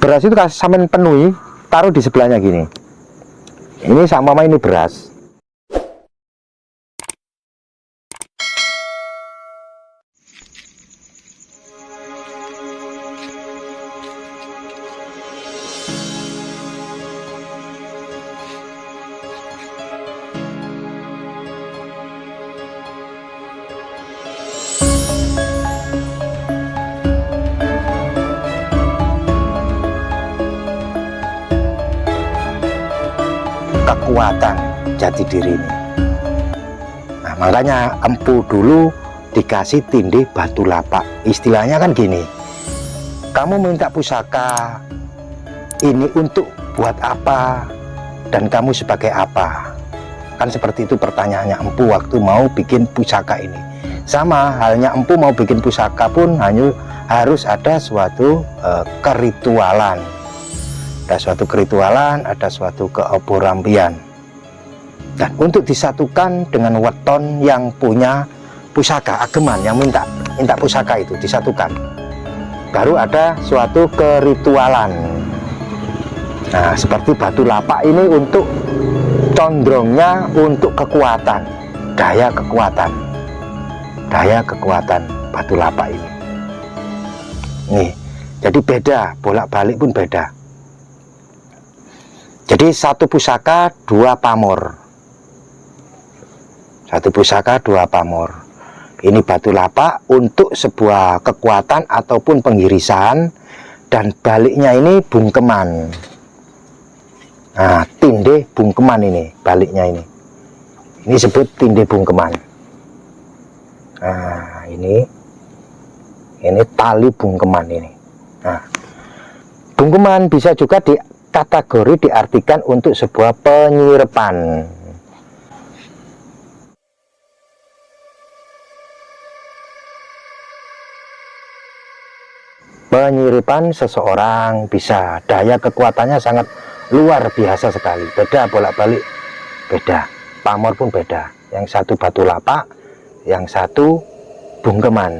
beras itu sampai penuhi, taruh di sebelahnya gini. Ini sama ini beras. Kekuatan jati diri ini. Nah, makanya empu dulu dikasih tindih batu lapak. Istilahnya kan gini, kamu minta pusaka ini untuk buat apa dan kamu sebagai apa? Kan seperti itu pertanyaannya empu waktu mau bikin pusaka ini. Sama halnya empu mau bikin pusaka pun hanya harus ada suatu keritualan. Ada suatu keritualan, ada suatu keoborampian. Dan untuk disatukan dengan weton yang punya pusaka, ageman yang minta pusaka itu disatukan. Baru ada suatu keritualan. Nah, seperti batu lapak ini untuk condrongnya untuk kekuatan, daya kekuatan batu lapak ini. Nih, jadi beda, bolak-balik pun beda. Jadi satu pusaka dua pamor. Satu pusaka dua pamor. Ini batu lapak untuk sebuah kekuatan ataupun penggirisan, dan baliknya ini bungkeman. Nah, tindih bungkeman ini, baliknya ini. Ini disebut tindih bungkeman. Nah, ini tali bungkeman ini. Nah, bungkeman bisa juga kategori diartikan untuk sebuah penyirapan. Penyiripan seseorang bisa, daya kekuatannya sangat luar biasa sekali. Beda bolak-balik, beda. Pamor pun beda. Yang satu batu lapak, yang satu bungkeman.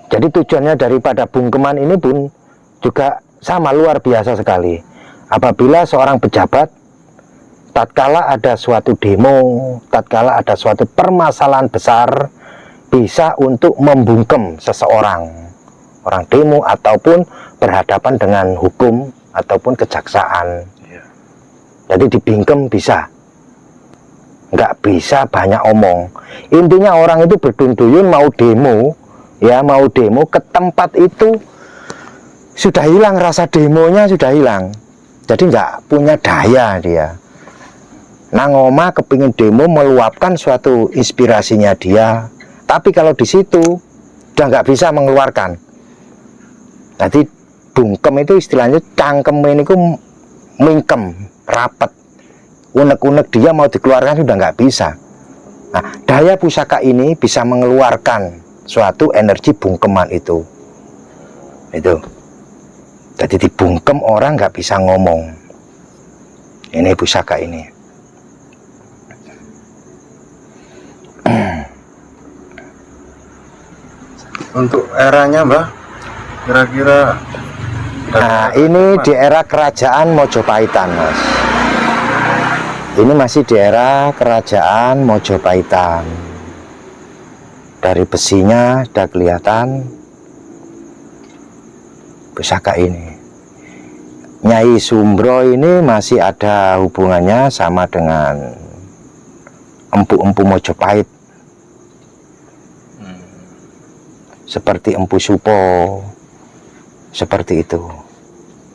Jadi tujuannya daripada bungkeman ini pun juga sama, luar biasa sekali. Apabila seorang pejabat tatkala ada suatu demo, tatkala ada suatu permasalahan besar, bisa untuk membungkem seseorang, orang demo ataupun berhadapan dengan hukum ataupun kejaksaan. Jadi dibingkem bisa, nggak bisa banyak omong. Intinya orang itu berduyun mau demo, ya mau demo ke tempat itu, sudah hilang rasa demonya, sudah hilang. Jadi nggak punya daya dia. Nang oma kepingin demo meluapkan suatu inspirasinya dia, tapi kalau di situ udah nggak bisa mengeluarkan. Jadi bungkem itu istilahnya cangkem ini ku mingkem, rapet, unek-unek dia mau dikeluarkan sudah nggak bisa. Nah, daya pusaka ini bisa mengeluarkan suatu energi bungkeman itu. Jadi dibungkem orang nggak bisa ngomong. Ini pusaka ini. Untuk eranya, Mbah, kira-kira. Nah, ini di era kerajaan Mojopahitan, Mas. Ini masih di era kerajaan Mojopahitan. Dari besinya sudah kelihatan pusaka ini. Nyai Sumbro ini masih ada hubungannya sama dengan empu-empu Mojopahit, seperti Empu Supo, seperti itu.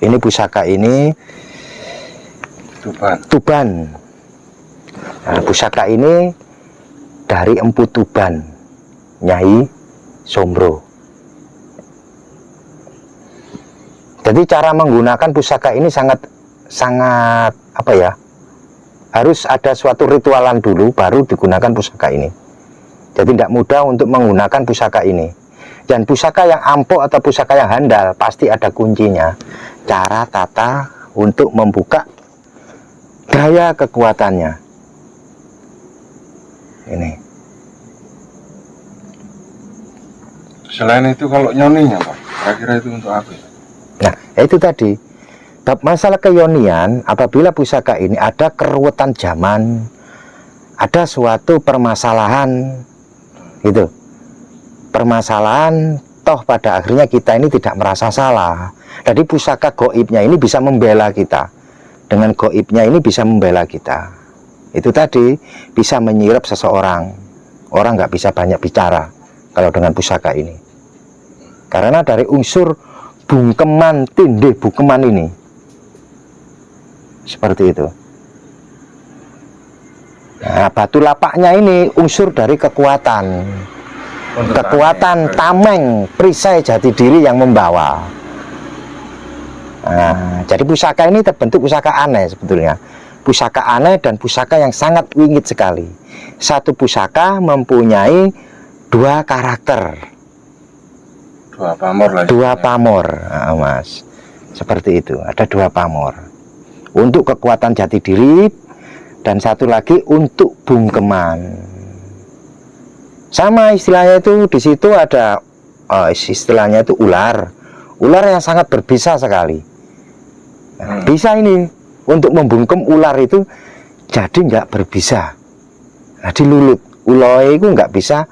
Ini pusaka ini Tuban. Nah, pusaka ini dari Empu Tuban, Nyai Sumbro. Jadi cara menggunakan pusaka ini sangat apa ya? Harus ada suatu ritualan dulu baru digunakan pusaka ini. Jadi tidak mudah untuk menggunakan pusaka ini. Dan pusaka yang ampuh atau pusaka yang handal pasti ada kuncinya. Cara tata untuk membuka daya kekuatannya. Ini. Selain itu kalau nyoninya, Pak? Kira-kira itu untuk apa ya? Nah, itu tadi bab masalah keyonian. Apabila pusaka ini ada keruwetan zaman, ada suatu permasalahan, gitu, permasalahan, toh pada akhirnya kita ini tidak merasa salah. Jadi pusaka goibnya ini bisa membela kita. Dengan goibnya ini bisa membela kita. Itu tadi bisa menyirap seseorang. Orang nggak bisa banyak bicara kalau dengan pusaka ini. Karena dari unsur bungkeman, tindih bungkeman ini. Seperti itu. Nah, batu lapaknya ini unsur dari kekuatan. Kekuatan tameng, perisai jati diri yang membawa. Nah, jadi pusaka ini terbentuk pusaka aneh sebetulnya. Pusaka aneh dan pusaka yang sangat wingit sekali. Satu pusaka mempunyai dua karakter. Dua pamor lah. Dua pamor, nah, Mas. Seperti itu, ada dua pamor. Untuk kekuatan jati diri dan satu lagi untuk bungkeman. Sama istilahnya itu di situ ada istilahnya itu ular. Ular yang sangat berbisa sekali. Nah, bisa ini untuk membungkem ular itu jadi nggak berbisa. Nah, dilulut. Ular itu nggak bisa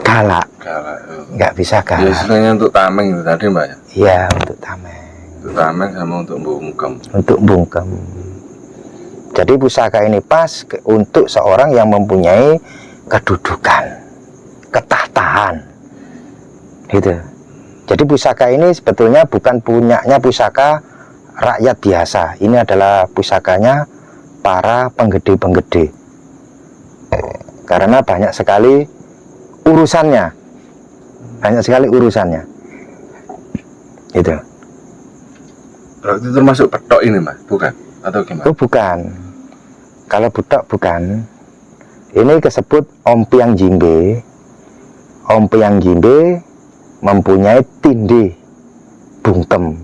galak. Nggak bisa galak. Ya, istilahnya untuk tameng itu tadi, Mbak ya? Iya, untuk tameng. Untuk tameng sama untuk bungkem. Untuk bungkem. Jadi pusaka ini pas untuk seorang yang mempunyai kedudukan, ketahtaan, gitu. Jadi pusaka ini sebetulnya bukan punyanya pusaka rakyat biasa. Ini adalah pusakanya para penggede-penggede. Karena banyak sekali urusannya, Itu. Berarti termasuk petok ini, Mas? Bukan? Atau gimana? Oh, bukan. Kalau petok bukan. Ini disebut Ompiang Jimbe. Ompiang Jimbe mempunyai tindih bungkem.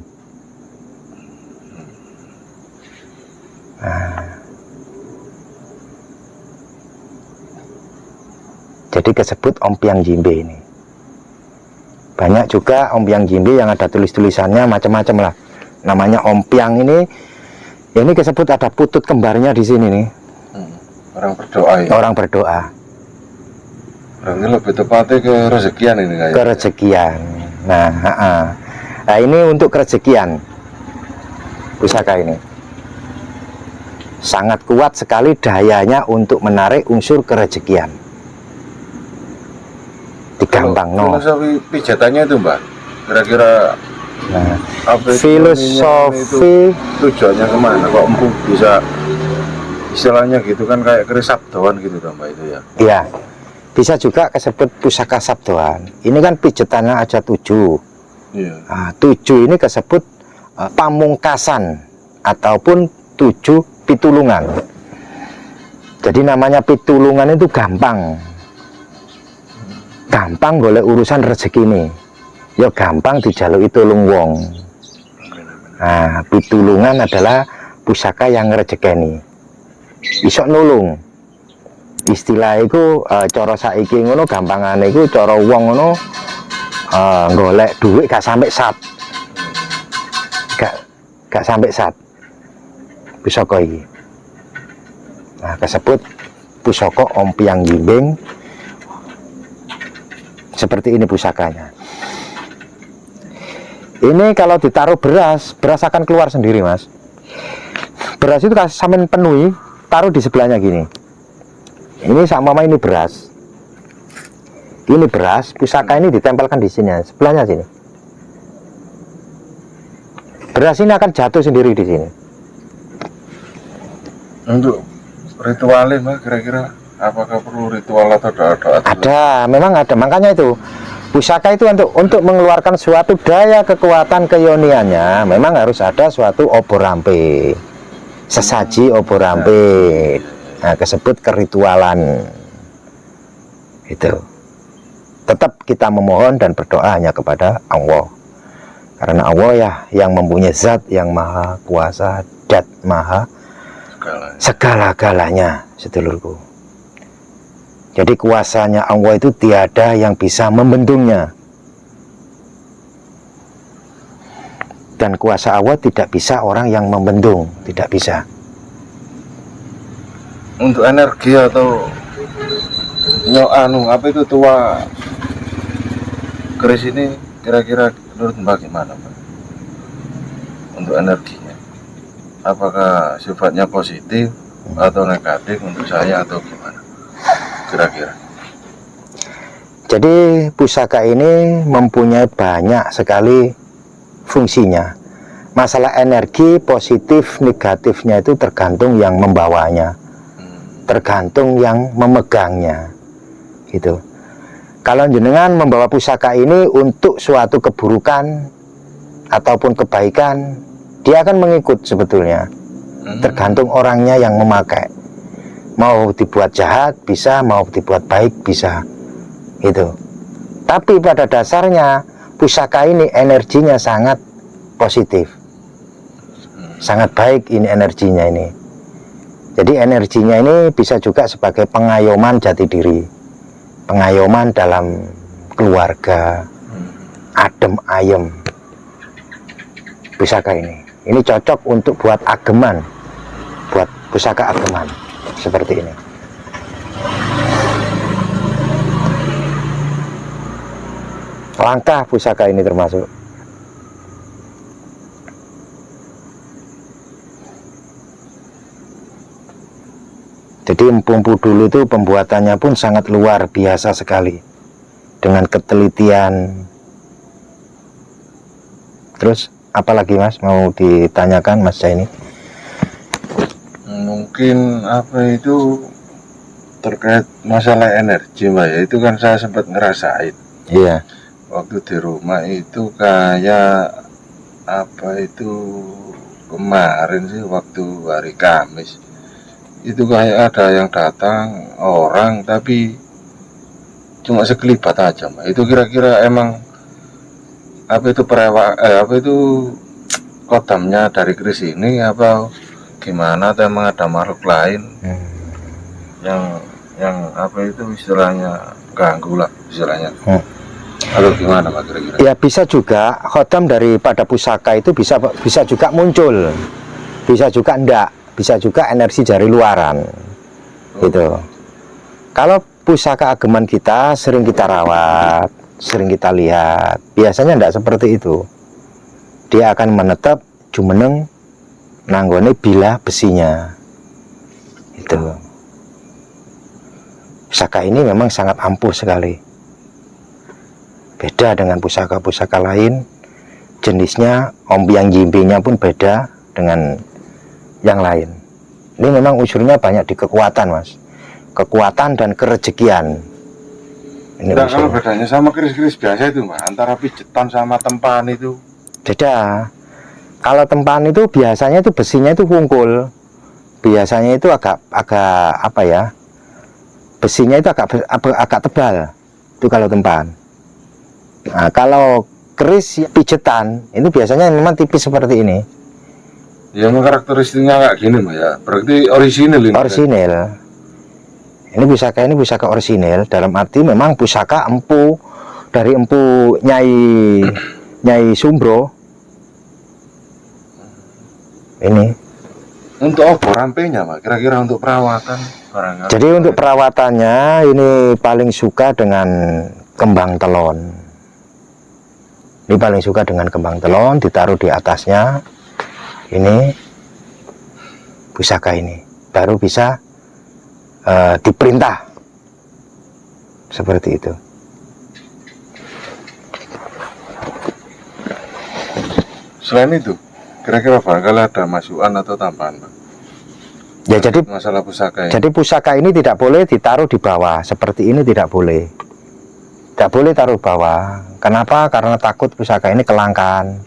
Nah, jadi disebut Ompiang Jimbe ini. Banyak juga Ompiang Jimbe yang ada tulis-tulisannya macam-macam lah. Namanya Ompiang ini disebut ada putut kembarnya di sini nih. Orang berdoa ya? Orang berdoa. Berarti lebih tepatnya ke rezekian ini kayaknya. Ke rezekian. Nah, nah, ini untuk kerezekian. Pusaka ini sangat kuat sekali dayanya untuk menarik unsur kerezekian. Digampang no. Filosofi pijatannya itu, Mbak, kira-kira filosofi tujuannya kemana? Kok empuk bisa istilahnya gitu kan kayak keris sabdoan gitu toh, Mbak, itu ya? Iya, bisa juga disebut pusaka sabdoan. Ini kan pijatannya aja 7. Iya. Nah, 7 ini disebut pamungkasan ataupun 7 pitulungan. Jadi namanya pitulungan itu gampang golek urusan rezeki ini. Ya gampang dijaluki tulung wong. Nah, pitulungan adalah pusaka yang ngrejekeni. Isok nulung. Istilah itu cara saiki ngono gampangane iku cara wong ngono golek duit gak sampai sat. Gak sampai sat. Pusaka iki. Nah, disebut pusaka Ompiang Jimbing. Seperti ini pusakanya. Ini kalau ditaruh beras akan keluar sendiri, Mas. Beras itu sampean penuhi, taruh di sebelahnya gini. Ini sama ini beras. Ini beras, pusaka ini ditempelkan di sini, sebelahnya sini. Beras ini akan jatuh sendiri di sini. Untuk ritualnya, Mbak, kira-kira apakah perlu ritual atau doa-doa? Ada, memang ada. Makanya itu pusaka itu untuk mengeluarkan suatu daya kekuatan keyoniannya, memang harus ada suatu obor rampe, sesaji obor rampe. Nah, disebut keritualan. Itu. Tetap kita memohon dan berdoa hanya kepada Allah. Karena Allah ya yang mempunyai zat yang maha kuasa, dat maha segala-galanya, sedulurku. Jadi kuasanya Allah itu tiada yang bisa membendungnya. Dan kuasa Allah tidak bisa orang yang membendung, tidak bisa. Untuk energi atau apa itu tua keris ini kira-kira menurut Mbak gimana, Mbak? Untuk energinya, apakah sifatnya positif atau negatif untuk saya atau gimana kira-kira? Jadi pusaka ini mempunyai banyak sekali fungsinya. Masalah energi positif negatifnya itu tergantung yang membawanya, tergantung yang memegangnya, gitu. Kalau jenengan membawa pusaka ini untuk suatu keburukan ataupun kebaikan, dia akan mengikut sebetulnya. Tergantung orangnya yang memakai. Mau dibuat jahat bisa, mau dibuat baik bisa, gitu. Tapi pada dasarnya pusaka ini energinya sangat positif, sangat baik ini energinya ini. Jadi energinya ini bisa juga sebagai pengayoman jati diri, pengayoman dalam keluarga, adem ayem. Pusaka ini cocok untuk buat ageman, buat pusaka ageman seperti ini. Langkah pusaka ini termasuk. Jadi Empu dulu itu pembuatannya pun sangat luar biasa sekali, dengan ketelitian. Terus apalagi Mas mau ditanyakan Mas ini? Mungkin apa itu terkait masalah energi, Mbak ya, itu kan saya sempat ngerasain. Iya. Waktu di rumah itu kayak apa itu kemarin sih waktu hari Kamis itu kayak ada yang datang orang tapi cuma sekelibat aja, Mbak. Itu kira-kira emang apa itu apa itu kodamnya dari keris ini apa gimana, atau emang ada makhluk lain yang apa itu istilahnya ganggu lah istilahnya. Atau gimana Pak kira-kira? Ya bisa juga khodam daripada pusaka itu bisa juga muncul, bisa juga enggak, bisa juga energi dari luaran, gitu. Kalau pusaka ageman kita sering kita rawat, sering kita lihat, biasanya enggak seperti itu. Dia akan menetap jumeneng nanggone bila besinya, itu. Pusaka ini memang sangat ampuh sekali. Beda dengan pusaka-pusaka lain, jenisnya ombyang jimbinya pun beda dengan yang lain. Ini memang unsurnya banyak di kekuatan, Mas. Kekuatan dan kerejekian. Ini nah, kalau bedanya sama keris-keris biasa itu, Mbak, antara pijetan sama tempaan itu? Beda. Kalau tempaan itu biasanya itu besinya itu wungkul. Biasanya itu agak apa ya? Besinya itu agak tebal. Itu kalau tempaan. Nah, kalau keris pijetan itu biasanya memang tipis seperti ini. Ya, memang karakteristiknya kayak gini, Mbak ya. Berarti orisinil ini. Orisinil. Ini pusaka orisinil dalam arti memang pusaka empu dari empu Nyai Sumbro. Ini. Untuk apa rampenya, Mbak? Kira-kira untuk perawatan barangkali. Jadi untuk perawatannya ini paling suka dengan kembang telon. Ini paling suka dengan kembang telon, ditaruh di atasnya. Ini pusaka ini baru bisa diperintah seperti itu. Selain itu, kira-kira barangkali ada masukan atau tambahan, Pak? Ya, jadi masalah pusaka ini. Jadi pusaka ini tidak boleh ditaruh di bawah, seperti ini tidak boleh. Tidak boleh taruh bawah. Kenapa? Karena takut pusaka ini kelangkaan.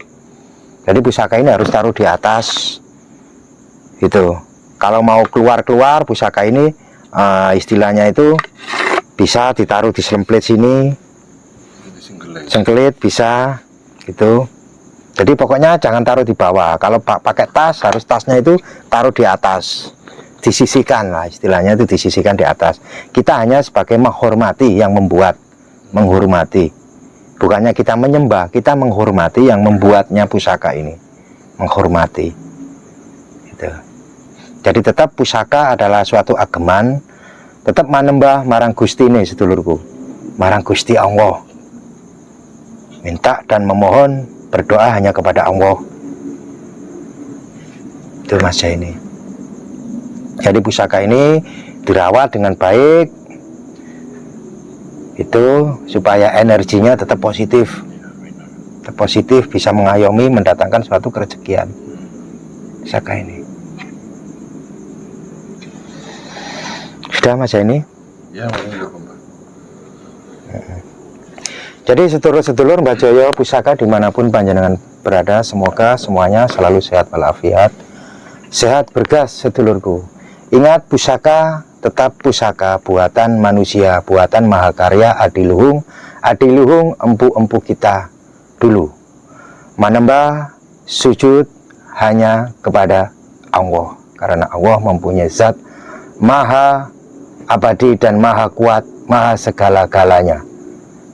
Jadi pusaka ini harus taruh di atas. Gitu. Kalau mau keluar pusaka ini istilahnya itu bisa ditaruh di selemplit sini. Sengkelit bisa gitu. Jadi pokoknya jangan taruh di bawah. Kalau pakai tas, harus tasnya itu taruh di atas. Disisihkan lah istilahnya, itu disisihkan di atas. Kita hanya sebagai menghormati yang membuat, menghormati Bukannya kita menyembah, kita menghormati yang membuatnya pusaka ini. Menghormati. Gitu. Jadi tetap pusaka adalah suatu ageman, tetap manembah marang Gusti ini sedulurku. Marang Gusti Allah. Minta dan memohon, berdoa hanya kepada Allah. Itu Mas ini. Jadi pusaka ini dirawat dengan baik, itu supaya energinya tetap positif, bisa mengayomi, mendatangkan suatu kerezekian. Pusaka ini sudah Mas ini. Ya, Mbak. Jadi sedulur-sedulur Mbah Joyo Pusaka dimanapun panjenengan berada, semoga semuanya selalu sehat walafiat, sehat bergas sedulurku. Ingat, pusaka tetap pusaka, buatan manusia, buatan mahakarya adiluhung empu-empu kita dulu. Manembah sujud hanya kepada Allah, karena Allah mempunyai zat maha abadi dan maha kuat, maha segala-galanya.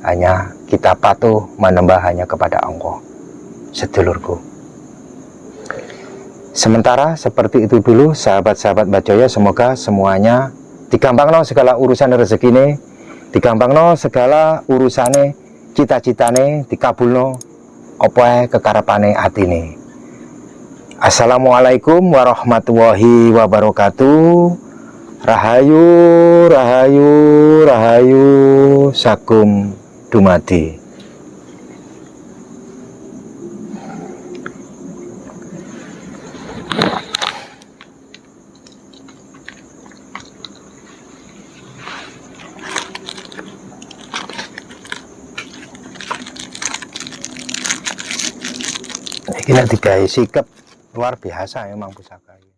Hanya kita patuh menembah hanya kepada Allah, sedulurku. Sementara seperti itu dulu sahabat-sahabat Mbah Joyo, semoga semuanya digampangno segala urusan rezeki ini, digampangno segala urusane, cita-citane dikabulno, apa kekarepane atine. Assalamualaikum warahmatullahi wabarakatuh. Rahayu, rahayu, rahayu, sakum dumadi. Ini digawe sikep luar biasa emang pusaka.